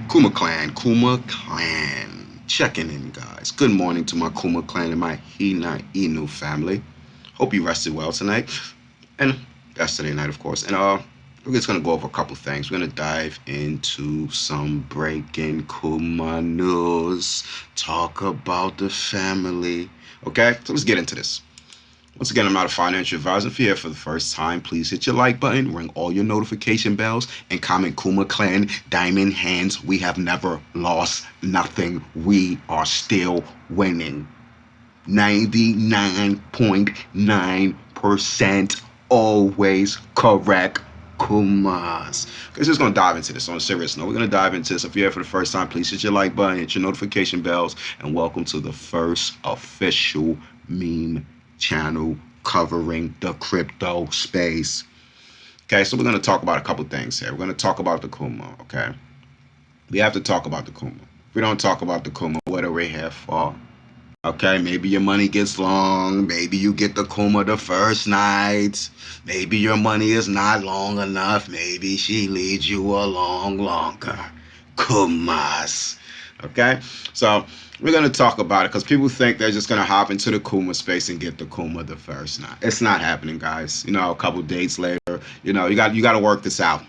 Kuma Klan. Checking in, guys. Good morning to my Kuma Klan and my Hina Inu family. Hope you rested well tonight and yesterday night, of course. And we're just gonna go over a couple things. We're gonna dive into some breaking Kuma news, talk about the family. Okay, so let's get into this. Once again, I'm not a financial advisor. If you're here for the first time, please hit your like button, ring all your notification bells, and comment Kuma Clan, Diamond Hands. We have never lost nothing. We are still winning. 99.9% always correct. Kumas. Okay, so just gonna dive into this on a serious note. We're gonna dive into this. If you're here for the first time, please hit your like button, hit your notification bells, and welcome to the first official meme channel covering the crypto space. Okay, so we're going to talk about a couple things here. We're going to talk about the Kuma, okay? We have to talk about the Kuma. If we don't talk about the Kuma, what are we here for? Okay, maybe your money gets long. Maybe you get the Kuma the first night. Maybe your money is not long enough. Maybe she leads you along longer. Kumas. Okay, so we're going to talk about it because people think they're just going to hop into the Kuma space and get the Kuma the first night. It's not happening, guys. You know, a couple dates later, you got to work this out.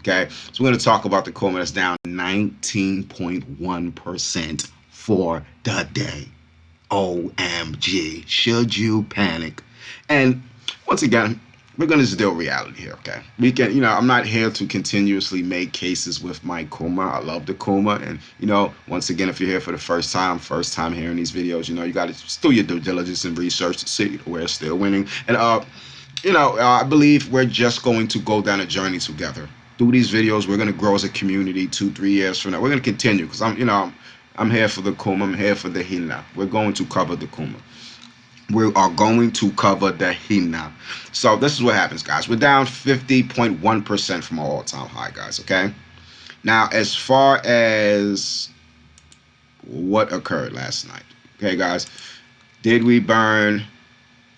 Okay, so we're going to talk about the Kuma that's down 19.1% for the day. OMG, should you panic? And once again, we're going to just deal reality here, okay? We can, I'm not here to continuously make cases with my Kuma. I love the Kuma. And, once again, if you're here for the first time hearing these videos, you got to do your due diligence and research to see we're still winning. And, I believe we're just going to go down a journey together. Through these videos, we're going to grow as a community 2-3 years from now. We're going to continue because I'm here for the Kuma. I'm here for the Hina. We're going to cover the Kuma. We are going to cover the Hina. So this is what happens, guys. We're down 50.1% from our all-time high, guys, okay? Now, as far as what occurred last night, okay, guys, did we burn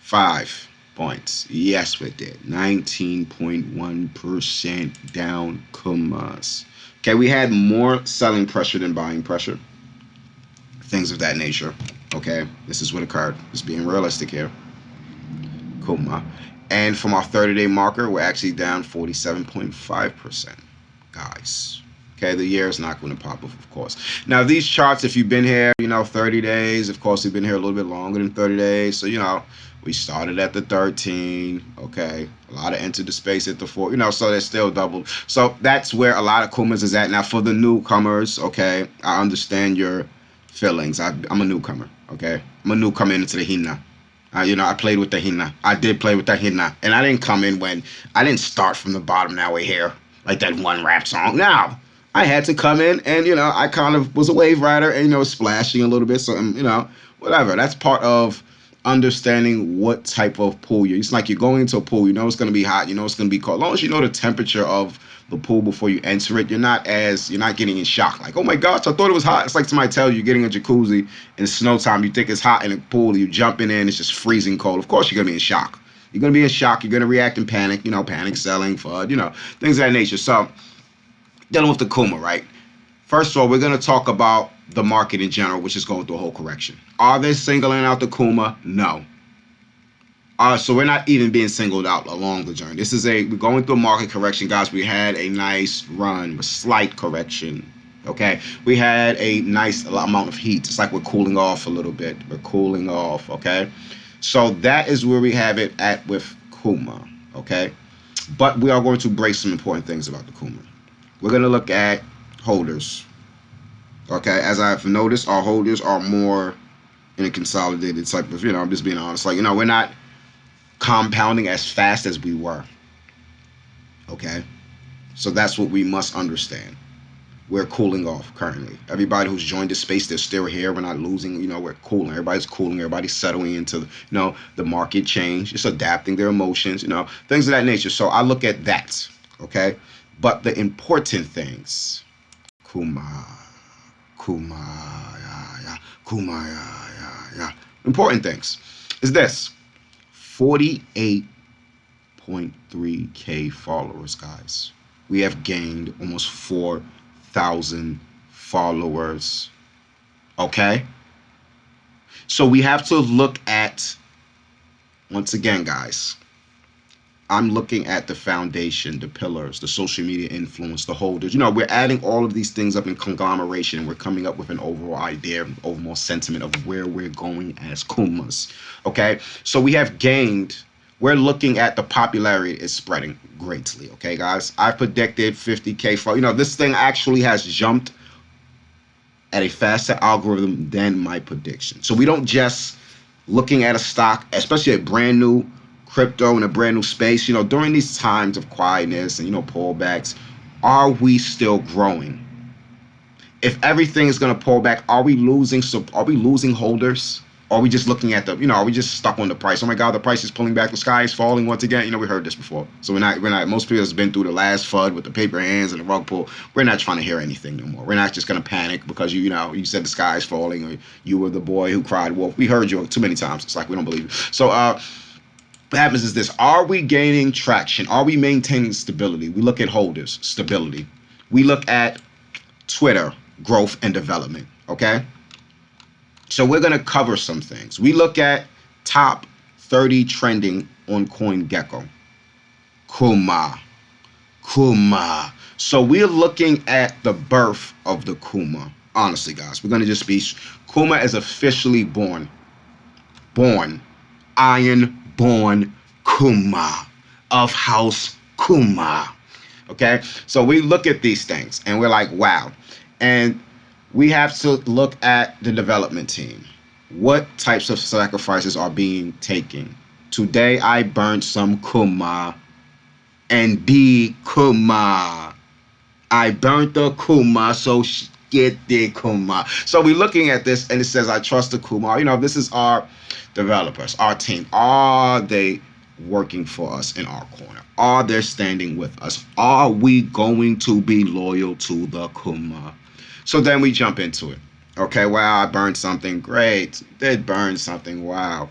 5 points? Yes, we did. 19.1% down Kumas. Okay, we had more selling pressure than buying pressure. Things of that nature. Okay, this is what occurred. Just being realistic here. Kuma. And from our 30-day marker, we're actually down 47.5%. Guys. Okay, the year is not going to pop up, of course. Now, these charts, if you've been here, 30 days, of course, we've been here a little bit longer than 30 days. So, we started at the 13, okay? A lot of entered the space at the 4, so they're still doubled. So that's where a lot of Kumas is at. Now, for the newcomers, okay, I understand your feelings. I'm a newcomer, okay? I'm a newcomer into the Hina. I played with the Hina. I did play with the Hina. And I didn't come in I didn't start from the bottom, now we're here, like that one rap song. No, I had to come in and, I kind of was a wave rider and, splashing a little bit. So, whatever. That's part of understanding what type of pool you're. It's like you're going into a pool. It's going to be hot. It's going to be cold. As long as you know the temperature of the pool before you enter it, you're not getting in shock. Like, oh my gosh, I thought it was hot. It's like somebody tell you you're getting a jacuzzi in snow time. You think it's hot in a pool. You jumping in, it's just freezing cold. Of course, you're going to be in shock. You're going to be in shock. You're going to react in panic. Panic selling, FUD, things of that nature. So, dealing with the Kuma, right? First of all, we're going to talk about the market in general, which is going through a whole correction. Are they singling out the Kuma? No. So we're not even being singled out along the journey. We're going through a market correction, guys. We had a nice run, a slight correction. Okay, we had a nice amount of heat. It's like we're cooling off a little bit. We're cooling off. Okay, so that is where we have it at with Kuma. Okay, but we are going to break some important things about the Kuma. We're going to look at holders. Okay, as I've noticed, our holders are more in a consolidated type of, I'm just being honest. Like, we're not compounding as fast as we were. Okay, so that's what we must understand. We're cooling off currently. Everybody who's joined the space, they're still here. We're not losing. We're cooling. Everybody's cooling. Everybody's settling into, the market change. Just adapting their emotions. Things of that nature. So I look at that. Okay, but the important things, Kuma, important things is this: 48.3K followers, guys. We have gained almost 4,000 followers. Okay? So we have to look at, once again, guys, I'm looking at the foundation, the pillars, the social media influence, the holders. You know, we're adding all of these things up in conglomeration, and we're coming up with an overall idea, overall sentiment of where we're going as Kumas. Okay, so we have gained. We're looking at the popularity is spreading greatly. Okay, guys, I predicted 50K for. You know, this thing actually has jumped at a faster algorithm than my prediction. So we don't just looking at a stock, especially a brand new crypto in a brand new space, you know, during these times of quietness and, you know, pullbacks, are we still growing? If everything is going to pull back, are we losing? So are we losing holders? Or are we just looking at the, you know, are we just stuck on the price? Oh my God, the price is pulling back. The sky is falling once again. You know, we heard this before. So we're not, most people has been through the last FUD with the paper hands and the rug pull. We're not trying to hear anything no more. We're not just going to panic because you know, you said the sky is falling or you were the boy who cried wolf. We heard you too many times. It's like we don't believe you. So, what happens is this: are we gaining traction? Are we maintaining stability? We look at holders, stability. We look at Twitter, growth and development. Okay. So we're going to cover some things. We look at top 30 trending on CoinGecko. Kuma. So we're looking at the birth of the Kuma. Honestly, guys, we're going to just be, Kuma is officially born. Iron born Kuma of House Kuma. Okay, so we look at these things and we're like, wow. And we have to look at the development team. What types of sacrifices are being taken? Today I burned some Kuma and be Kuma. I burnt the Kuma, so get the Kuma. So we're looking at this and it says, I trust the Kuma. You know, this is our developers, our team. Are they working for us in our corner? Are they standing with us? Are we going to be loyal to the Kuma? So then we jump into it. Okay, wow, I burned something. Great. Did burn something. Wow.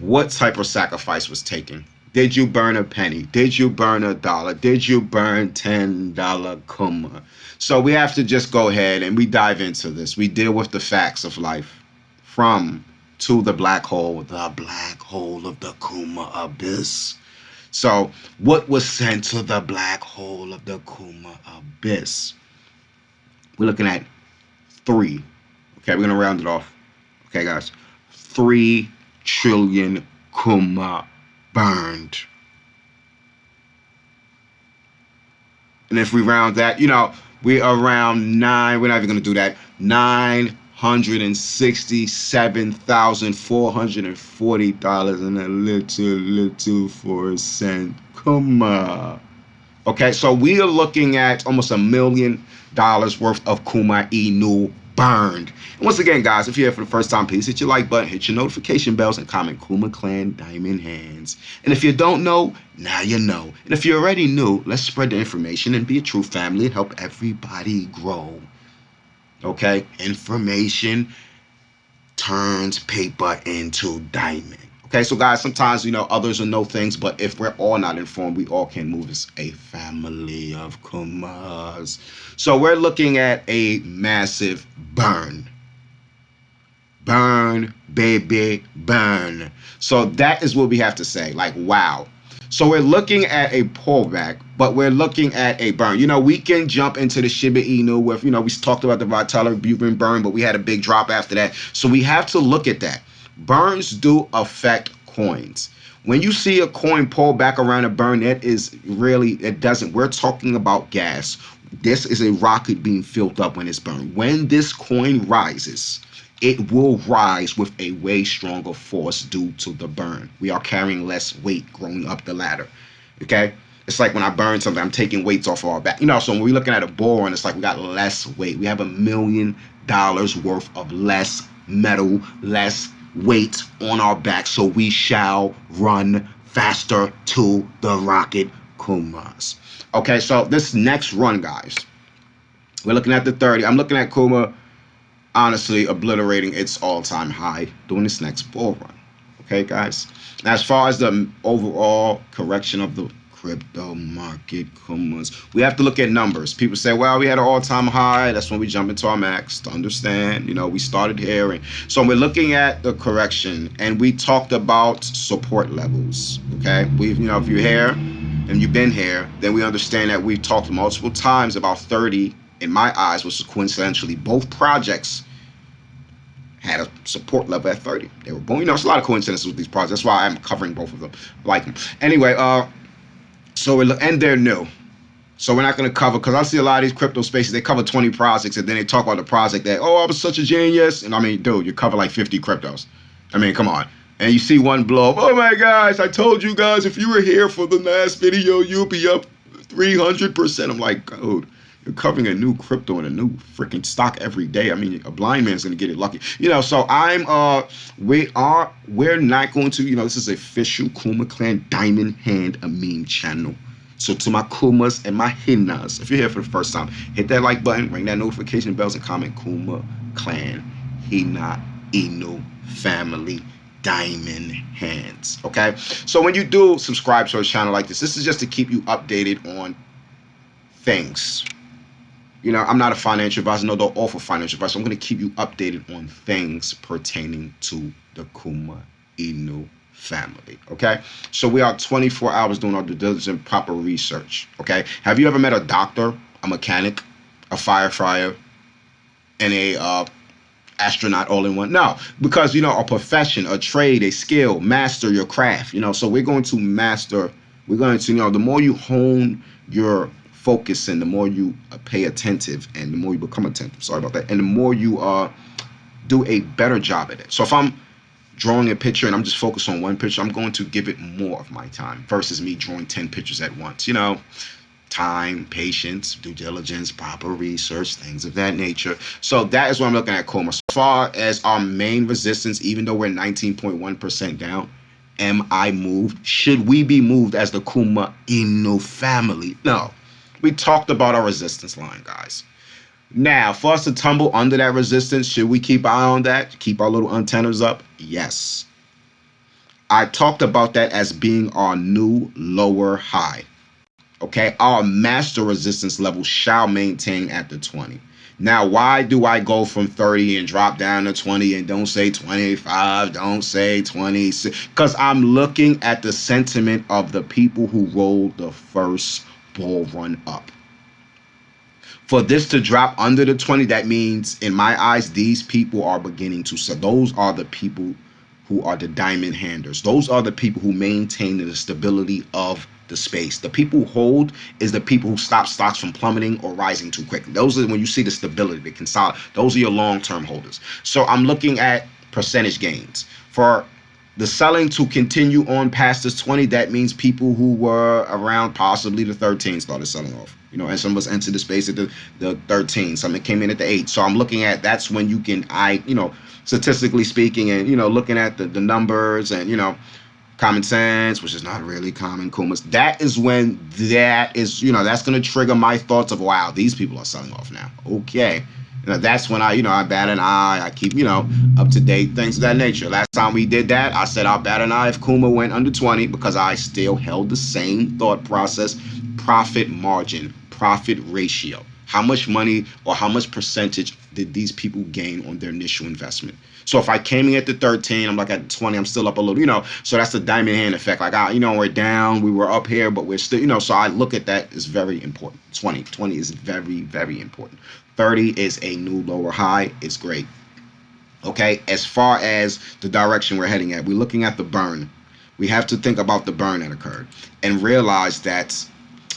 What type of sacrifice was taken? Did you burn a penny? Did you burn $1? Did you burn $10 Kuma? So we have to just go ahead and we dive into this. We deal with the facts of life from to the black hole of the Kuma abyss. So what was sent to the black hole of the Kuma abyss? We're looking at 3. Okay, we're going to round it off. Okay, guys. 3 trillion Kuma burned. And if we round that, you know, we're around 9. We're not even going to do that. $967,440 and a little for a cent. Kuma. Okay, so we are looking at almost $1 million worth of Kuma Inu burned. And once again, guys, if you're here for the first time, please hit your like button, hit your notification bells, and comment Kuma Klan Diamond Hands. And if you don't know, now you know. And if you already knew, let's spread the information and be a true family and help everybody grow. Okay, information turns paper into diamond. Okay, so guys, sometimes, you know, others will know things, but if we're all not informed, we all can move as a family of Kumas. So we're looking at a massive burn. Burn, baby, burn. So that is what we have to say. Like, wow. So we're looking at a pullback, but we're looking at a burn. You know, we can jump into the Shiba Inu with, you know, we talked about the Vitaler Buvin burn, but we had a big drop after that. So we have to look at that. Burns do affect coins. When you see a coin pull back around a burn, it is really, it doesn't. We're talking about gas. This is a rocket being filled up when it's burned. When this coin rises, it will rise with a way stronger force due to the burn. We are carrying less weight growing up the ladder. Okay? It's like when I burn something, I'm taking weights off of our back. You know, so when we're looking at a bull run, it's like we got less weight. We have $1 million worth of less metal, less weight on our back, so we shall run faster to the rocket Kumas. Okay, so this next run, guys, we're looking at the 30. I'm looking at Kuma honestly obliterating its all-time high during this next bull run. Okay, guys. Now, as far as the overall correction of the crypto market Kumas. We have to look at numbers. People say, well, we had an all-time high. That's when we jump into our max. To understand, we started here. And so we're looking at the correction, and we talked about support levels. Okay, if you're here and you've been here, then we understand that we've talked multiple times about 30. In my eyes, which is coincidentally both projects had a support level at 30. They were both, it's a lot of coincidences with these projects. That's why I'm covering both of them. I like them. Anyway, and they're new. So we're not going to cover, because I see a lot of these crypto spaces, they cover 20 projects, and then they talk about the project that, I was such a genius. And I mean, dude, you cover like 50 cryptos. I mean, come on. And you see one blow up, oh my gosh, I told you guys, if you were here for the last video, you'll be up 300%. I'm like, dude, you're covering a new crypto and a new freaking stock every day. I mean, a blind man's gonna get it lucky. So we're not going to, this is official Kuma Klan Diamond Hand a meme channel. So to my Kumas and my Hinas, if you're here for the first time, hit that like button, ring that notification bells, and comment Kuma Klan, Hina Inu family. Diamond hands. Okay, so when you do subscribe to a channel like this is just to keep you updated on things. I'm not a financial advisor. No, don't offer financial advice. I'm going to keep you updated on things pertaining to the Kuma Inu family. Okay, so we are 24 hours doing our due diligence and proper research. Okay, have you ever met a doctor, a mechanic, a firefighter, and a astronaut all in one? No, because a profession, a trade, a skill, master your craft. So we're going to master. We're going to the more you hone your focus and the more you pay attentive and the more you become attentive. Sorry about that. And the more you do a better job at it. So if I'm drawing a picture and I'm just focused on one picture, I'm going to give it more of my time versus me drawing 10 pictures at once. Time, patience, due diligence, proper research, things of that nature. So that is what I'm looking at, Kuma. As far as our main resistance, even though we're 19.1% down, am I moved? Should we be moved as the Kuma Inu family? No. We talked about our resistance line, guys. Now, for us to tumble under that resistance, should we keep an eye on that? Keep our little antennas up? Yes. I talked about that as being our new lower high. Okay, our master resistance level shall maintain at the 20. Now, why do I go from 30 and drop down to 20 and don't say 25, don't say 26? Because I'm looking at the sentiment of the people who rolled the first bull run up. For this to drop under the 20, that means, in my eyes, these people are beginning to sell. Those are the people who are the diamond handers. Those are the people who maintain the stability of the space. The people who hold is the people who stop stocks from plummeting or rising too quick. Those are when you see the stability, the consolidate. Those are your long-term holders. So I'm looking at percentage gains. For the selling to continue on past this 20, that means people who were around possibly the 13 started selling off. And some of us entered the space at the 13. Some came in at the 8. So I'm looking at, that's when you can, statistically speaking, and, looking at the numbers and, common sense, which is not really common, Kumas. That is when that is, that's going to trigger my thoughts of, wow, these people are selling off now. Okay. That's when I bat an eye. I keep, up to date, things of that nature. Last time we did that, I said I'll bat an eye if Kuma went under 20 because I still held the same thought process, profit margin, profit ratio. How much money or how much percentage did these people gain on their initial investment? So if I came in at the 13, I'm like at 20, I'm still up a little, so that's the diamond hand effect. Like, we're down, we were up here, but we're still, so I look at that as very important. 20 is very, very important. 30 is a new lower high. It's great. Okay, as far as the direction we're heading at, we're looking at the burn. We have to think about the burn that occurred and realize that,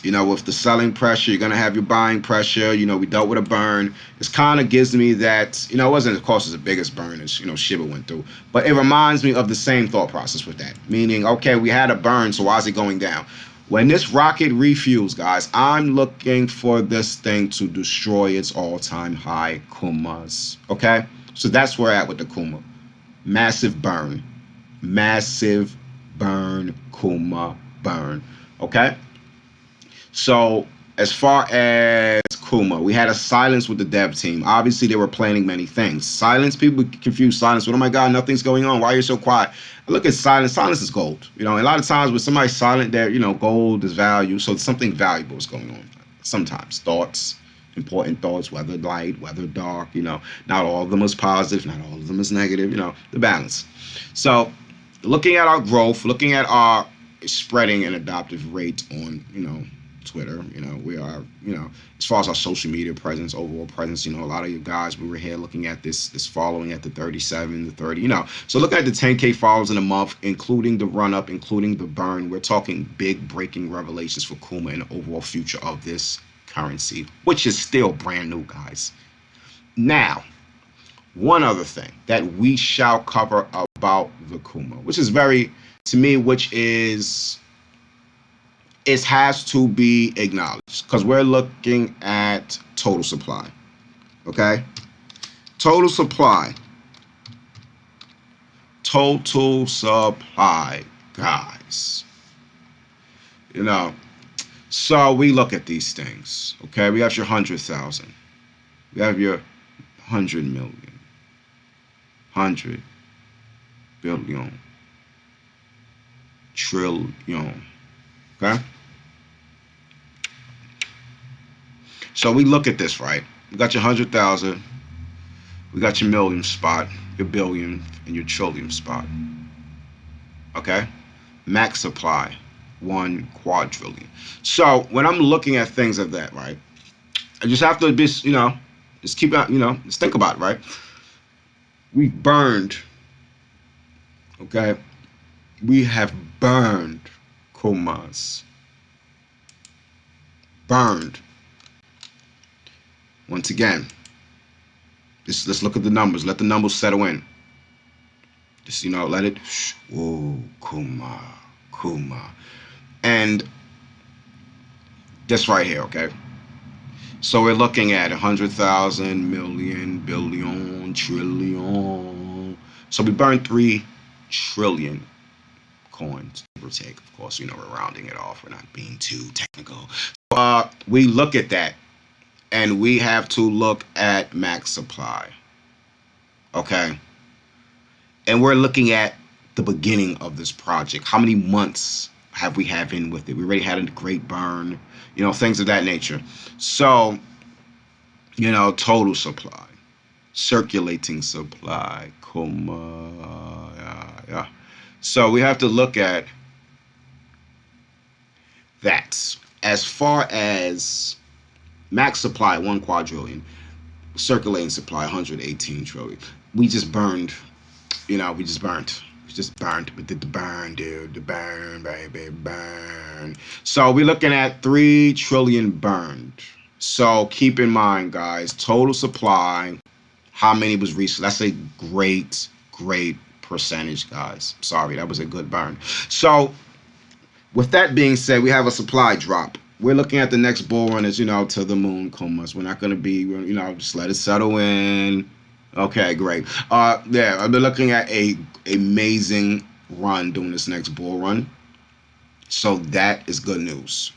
with the selling pressure, you're going to have your buying pressure. We dealt with a burn. It kind of gives me that, it wasn't, of course, the biggest burn as, Shiba went through. But it reminds me of the same thought process with that. Meaning, okay, we had a burn, so why is it going down? When this rocket refuels, guys, I'm looking for this thing to destroy its all-time high Kumas. Okay? So that's where we're at with the Kuma. Massive burn. Kuma burn. Okay? So As far as Kuma, we had a silence with the dev team. Obviously, they were planning many things. Silence, people confuse silence with, oh my God, nothing's going on. Why are you so quiet? I look at silence. Silence is gold. You know, a lot of times when somebody's silent, there, you know, gold is value. So something valuable is going on. Sometimes thoughts, important thoughts, whether light, whether dark. You know, not all of them is positive, not all of them is negative. You know, the balance. So, looking at our growth, looking at our spreading and adoptive rate on, you know, Twitter. You know, we are, you know, as far as our social media presence, overall presence, you know, a lot of you guys, we were here looking at this following at the 37, the 30, you know. So looking at the 10K followers in a month, including the run up, including the burn, we're talking big breaking revelations for Kuma and the overall future of this currency, which is still brand new, guys. Now, one other thing that we shall cover about the Kuma, which is very, to me, which is, it has to be acknowledged because we're looking at total supply. Okay? Total supply. Total supply, guys. You know, so we look at these things. Okay? We have your 100,000. We have your 100 million. 100 billion. Trillion. Okay? So we look at this, right? We got your 100,000, we got your million spot, your billion, and your trillion spot. Okay? Max supply, 1 quadrillion. So when I'm looking at things like that, right? I just have to be, you know, just keep out, you know, just think about it, right? We burned, okay? We have burned Kumas. Burned. Once again, let's look at the numbers. Let the numbers settle in. Just, you know, let it. Whoa, Kuma, Kuma. And this right here, okay? So we're looking at 100,000, million, billion, trillion. So we burned 3 trillion coins, give or take. Of course, you know, we're rounding it off. We're not being too technical. We look at that, and we have to look at max supply. Okay? And we're looking at the beginning of this project. How many months have we had in with it? We already had a great burn, you know, things of that nature. So, you know, total supply, circulating supply, yeah. So we have to look at that. As far as max supply, 1 quadrillion, circulating supply, 118 trillion. We just burned, you know, we just burned. We just burned. We did the burn, dude. The burn, baby, burn. So we're looking at 3 trillion burned. So keep in mind, guys, total supply, how many was reached? That's a great, great percentage, guys. Sorry, that was a good burn. So with that being said, we have a supply drop. We're looking at the next bull run as, you know, to the moon, Kumas. We're not going to be, you know, just let it settle in. Okay, great. Yeah, I've been looking at a amazing run doing this next bull run. So that is good news.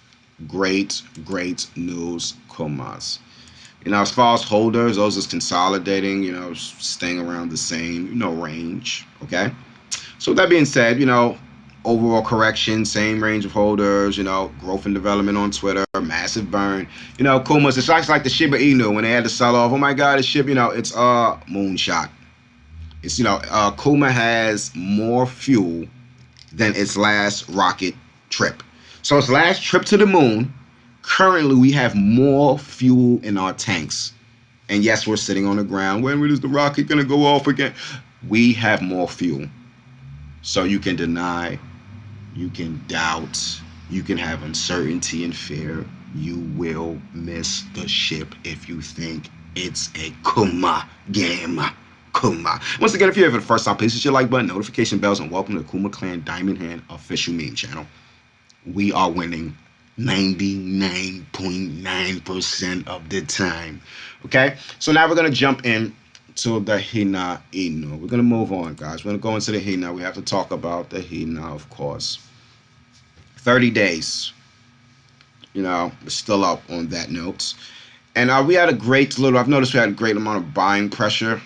Great, great news, Kumas. You know, as far as holders, those is consolidating, you know, staying around the same, you know, range. Okay. So with that being said, you know, overall correction, same range of holders, you know, growth and development on Twitter, massive burn. You know, Kumas, it's like the Shiba Inu when they had to sell off. Oh my God, it's Shiba, you know, it's a moonshot. It's, you know, Kuma has more fuel than its last rocket trip. So its last trip to the moon, currently we have more fuel in our tanks. And yes, we're sitting on the ground. When is the rocket going to go off again? We have more fuel. So you can deny, you can doubt, you can have uncertainty and fear. You will miss the ship if you think it's a Kuma game. Kuma. Once again, if you're here for the first time, please hit your like button, notification bells, and welcome to the Kuma Klan Diamond Hand official meme channel. We are winning 99.9% of the time. Okay? So now we're going to jump in to the Hina Inu. We're going to move on, guys. We're going to go into the Hina. We have to talk about the Hina, of course. 30 days. We're still up on that note. And we had a great little, I've noticed we had a great amount of buying pressure,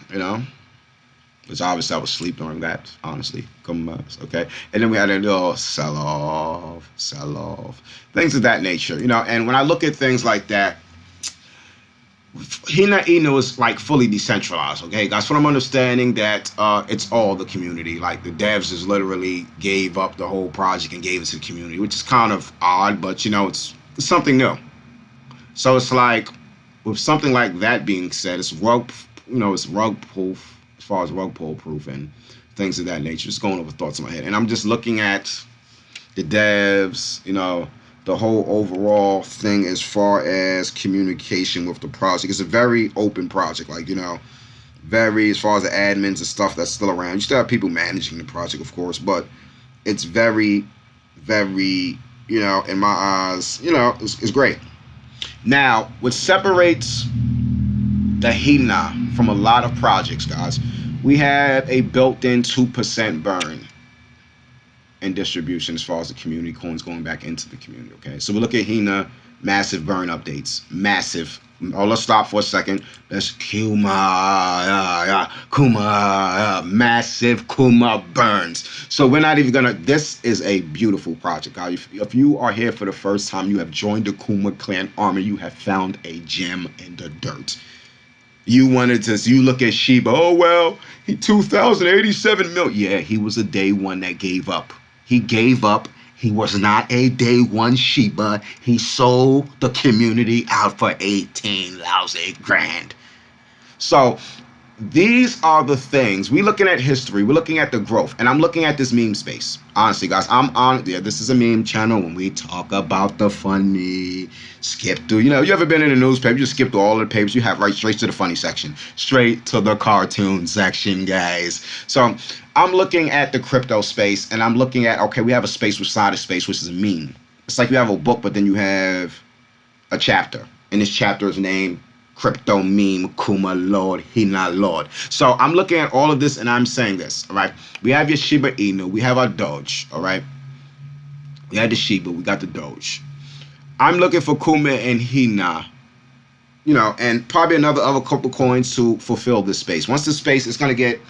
which obviously I was asleep during that, honestly. Okay. And then we had a little sell off, things of that nature, And when I look at things like that, Hina Inu is like fully decentralized. Okay, that's what I'm understanding. That it's all the community. Like the devs just literally gave up the whole project and gave it to the community, which is kind of odd, but it's something new. So it's like with something like that being said, it's rug proof as far as rug pull proof and things of that nature. Just going over thoughts in my head, and I'm just looking at the devs, the whole overall thing as far as communication with the project. It's a very open project, like, very as far as the admins and stuff that's still around. You still have people managing the project, of course, but it's very, very, in my eyes, it's great. Now, what separates the Hina from a lot of projects, guys, we have a built-in 2% burn and distribution as far as the community coins going back into the community. Okay, so we look at Hina, massive burn updates, massive. Oh, let's stop for a second. That's massive Kuma burns. So we're not even gonna. This is a beautiful project, guys. If you are here for the first time, you have joined the Kuma Clan army. You have found a gem in the dirt. You look at Shiba. Oh well, he 2,087 mil. Yeah, he was a day one that gave up. He gave up. He was not a day one Shiba. He sold the community out for 18,000 grand. So these are the things we're looking at history. We're looking at the growth, and I'm looking at this meme space. Honestly, guys, I'm on. Yeah, this is a meme channel. When we talk about the funny, skip through. You ever been in a newspaper? You just skip through all the papers. You have right straight to the funny section, straight to the cartoon section, guys. So I'm looking at the crypto space, and I'm looking at, okay, we have a space beside a space, which is a meme. It's like you have a book, but then you have a chapter, and this chapter is named Crypto Meme Kuma Lord Hina Lord. So I'm looking at all of this and I'm saying this, all right? We have your Shiba Inu, we have our Doge, all right? We had the Shiba, we got the Doge. I'm looking for Kuma and Hina, and probably other couple coins to fulfill this space. Once the space is gonna get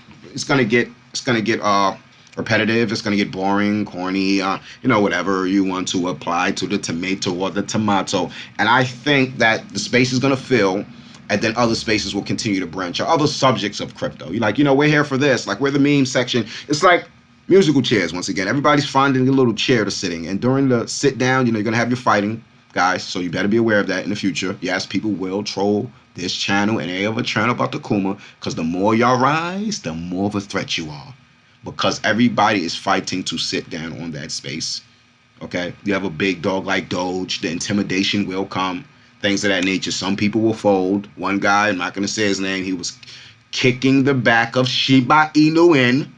repetitive, it's gonna get boring, corny, whatever you want to apply to the tomato or the tomato. And I think that the space is gonna fill, and then other spaces will continue to branch out. Other subjects of crypto. You're like, we're here for this. Like, we're the meme section. It's like musical chairs once again. Everybody's finding a little chair to sitting. And during the sit down, you're gonna have your fighting, guys. So you better be aware of that in the future. Yes, people will troll this channel and any other channel about the Kuma, because the more y'all rise, the more of a threat you are. Because everybody is fighting to sit down on that space. Okay? You have a big dog like Doge, the intimidation will come, things of that nature. Some people will fold. One guy, I'm not going to say his name, he was kicking the back of Shiba Inu in.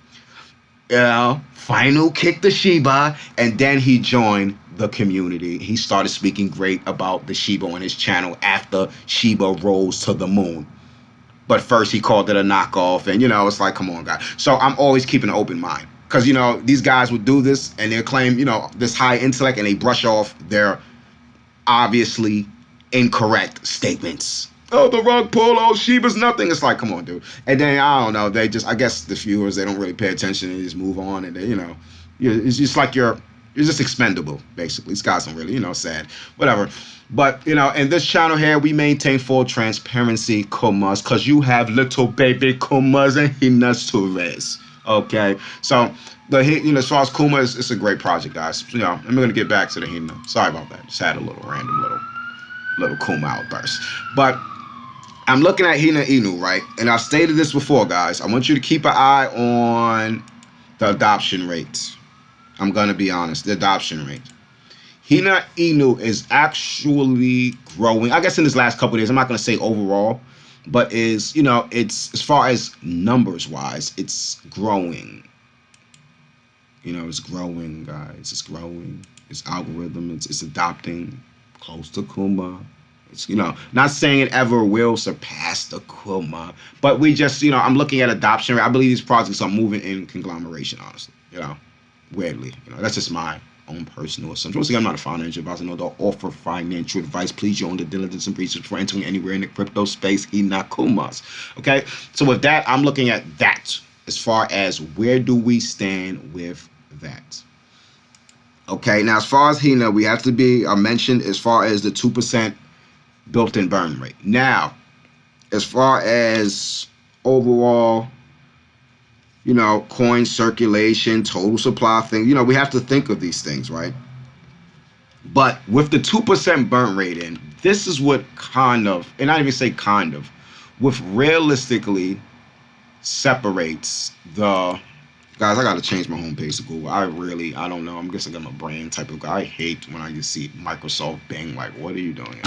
Final kick the Shiba, and then he joined the community. He started speaking great about the Shiba on his channel after Shiba rose to the moon. But first he called it a knockoff, and it's like, come on, guys. So I'm always keeping an open mind, because these guys would do this and they claim this high intellect, and they brush off their obviously incorrect statements. Oh, the rug pull, oh, Shiba's nothing. It's like, come on, dude. And then I don't know, I guess the viewers, they don't really pay attention, and they just move on, and they, it's just like you're just expendable, basically. These guys don't really, sad, whatever. But, in this channel here, we maintain full transparency, Kumas, because you have little baby Kumas and Hinas to raise. Okay? So, as far as Kuma, it's a great project, guys. I'm going to get back to the Hina. Sorry about that. Just had a little random little Kuma outburst. But I'm looking at Hina Inu, right? And I've stated this before, guys. I want you to keep an eye on the adoption rate. I'm going to be honest. The adoption rate. Hina Inu is actually growing. I guess in this last couple of days, I'm not going to say overall, but it's as far as numbers wise, it's growing. It's growing, guys. It's growing. It's algorithm. It's adopting close to Kuma. It's, not saying it ever will surpass the Kuma, but we just, I'm looking at adoption rate. I believe these projects are moving in conglomeration, honestly, weirdly. That's just my own personal assumption. Once again, I'm not a financial advisor, nor do I offer financial advice. Please your own due diligence and research before entering anywhere in the crypto space. Hina Kumas. Okay, so with that, I'm looking at that as far as where do we stand with that. Okay, now as far as Hina, we have to be mentioned as far as the 2% built-in burn rate. Now, as far as overall, coin circulation, total supply thing, we have to think of these things, right? But with the 2% burn rate in, this is what kind of, and I didn't even say kind of, with realistically separates the guys. I gotta change my homepage to Google. I don't know. I'm guessing I'm a brand type of guy. I hate when I just see Microsoft Bing. Like, what are you doing?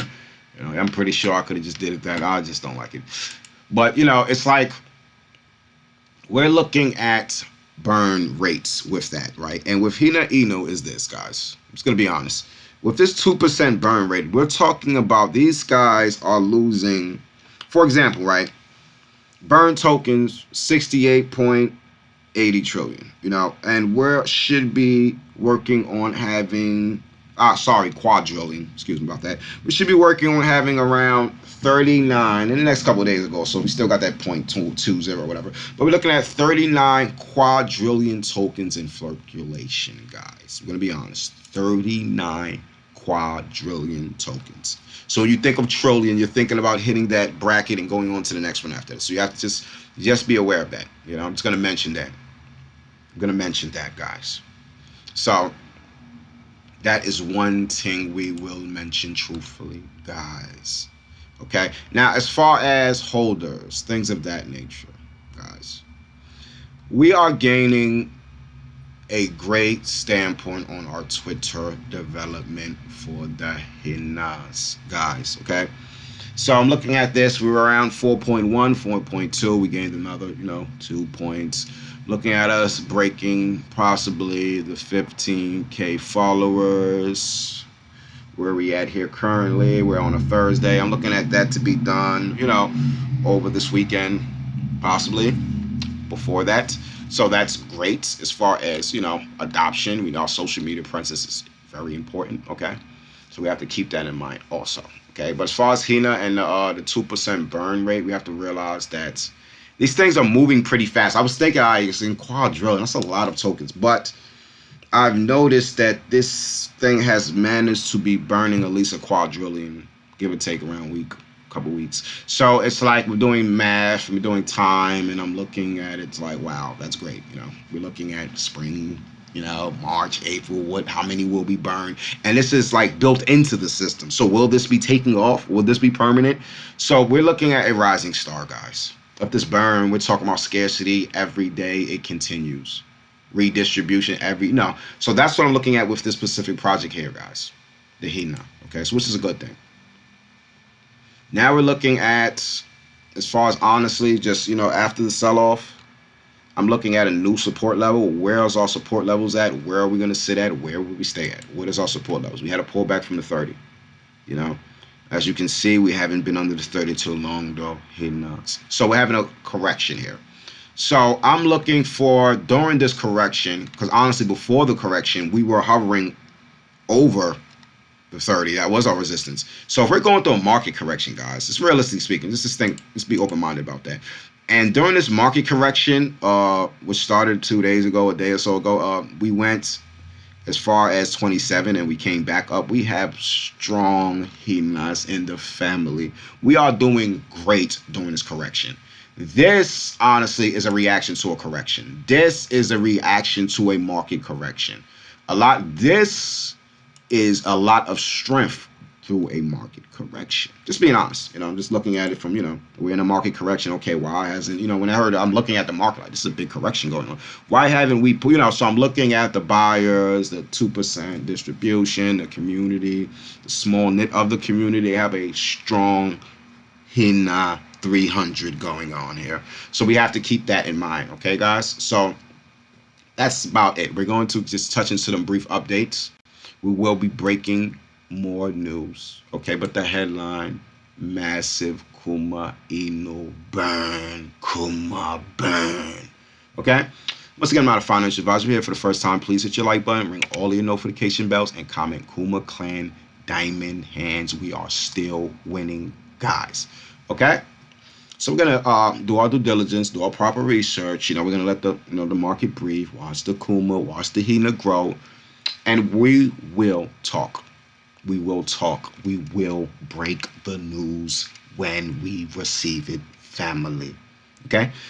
I'm pretty sure I could have just did it that. I just don't like it. But it's like we're looking at burn rates with that, right? And with Hina Inu is this, guys. I'm just gonna be honest. With this 2% burn rate, we're talking about these guys are losing. For example, right? Burn tokens 68.80 trillion, and we should be working on having quadrillion, excuse me about that. We should be working on having around 39 in the next couple of days ago, so we still got that 0.220 or whatever, but we're looking at 39 quadrillion tokens in circulation, guys. We're gonna be honest, 39 quadrillion tokens. So when you think of trillion, you're thinking about hitting that bracket and going on to the next one after that. So you have to just be aware of that. I'm just going to mention that. I'm going to mention that, guys. So that is one thing we will mention truthfully, guys. Okay. Now, as far as holders, things of that nature, guys, we are gaining a great standpoint on our Twitter development for the Hinas, guys. Okay. So I'm looking at this. We were around 4.1, 4.2. We gained another, 2 points. Looking at us breaking possibly the 15K followers. Where we at here currently? We're on a Thursday. I'm looking at that to be done, over this weekend, possibly before that. So that's great as far as, adoption. We know social media presence is very important, okay? So we have to keep that in mind also, okay? But as far as Hina and the 2% burn rate, we have to realize that these things are moving pretty fast. I was thinking, it's in quadrillion. That's a lot of tokens. But I've noticed that this thing has managed to be burning at least a quadrillion, give or take around a week. Couple weeks. So it's like we're doing math, we're doing time, and I'm looking at it's like, wow, that's great. We're looking at spring, March, April, how many will be burned? And this is like built into the system. So will this be taking off? Will this be permanent? So we're looking at a rising star, guys. Of this burn, we're talking about scarcity every day. It continues. Redistribution So that's what I'm looking at with this specific project here, guys. The Hina. Okay, so which is a good thing. Now we're looking at, as far as honestly, just, after the sell-off, I'm looking at a new support level. Where is our support levels at? Where are we going to sit at? Where will we stay at? What is our support levels? We had a pullback from the 30, As you can see, we haven't been under the 30 too long, though. So we're having a correction here. So I'm looking for, during this correction, because honestly, before the correction, we were hovering over the 30. That was our resistance. So if we're going through a market correction, guys, just realistically speaking, let's be open-minded about that. And during this market correction, which started 2 days ago, a day or so ago, we went as far as 27 and we came back up. We have strong Hinas in the family. We are doing great during this correction. This honestly is a reaction to a correction. This is a reaction to a market correction. This is a lot of strength through a market correction. Just being honest, I'm just looking at it from, we're in a market correction. Okay, why hasn't, when I'm looking at the market, like, this is a big correction going on. Why haven't we, so I'm looking at the buyers, the 2% distribution, the community, the small knit of the community. They have a strong Hina 300 going on here. So we have to keep that in mind, okay, guys? So that's about it. We're going to just touch into some brief updates. We will be breaking more news, okay? But the headline, massive Kuma Inu burn, Kuma burn, okay? Once again, I'm not a financial advisor. Here for the first time, please hit your like button, ring all of your notification bells, and comment Kuma Clan Diamond Hands. We are still winning, guys. Okay? So we're gonna do our due diligence, do our proper research. We're gonna let the market breathe, watch the Kuma, watch the Hina grow, and we will talk. We will talk. We will break the news when we receive it, family. Okay?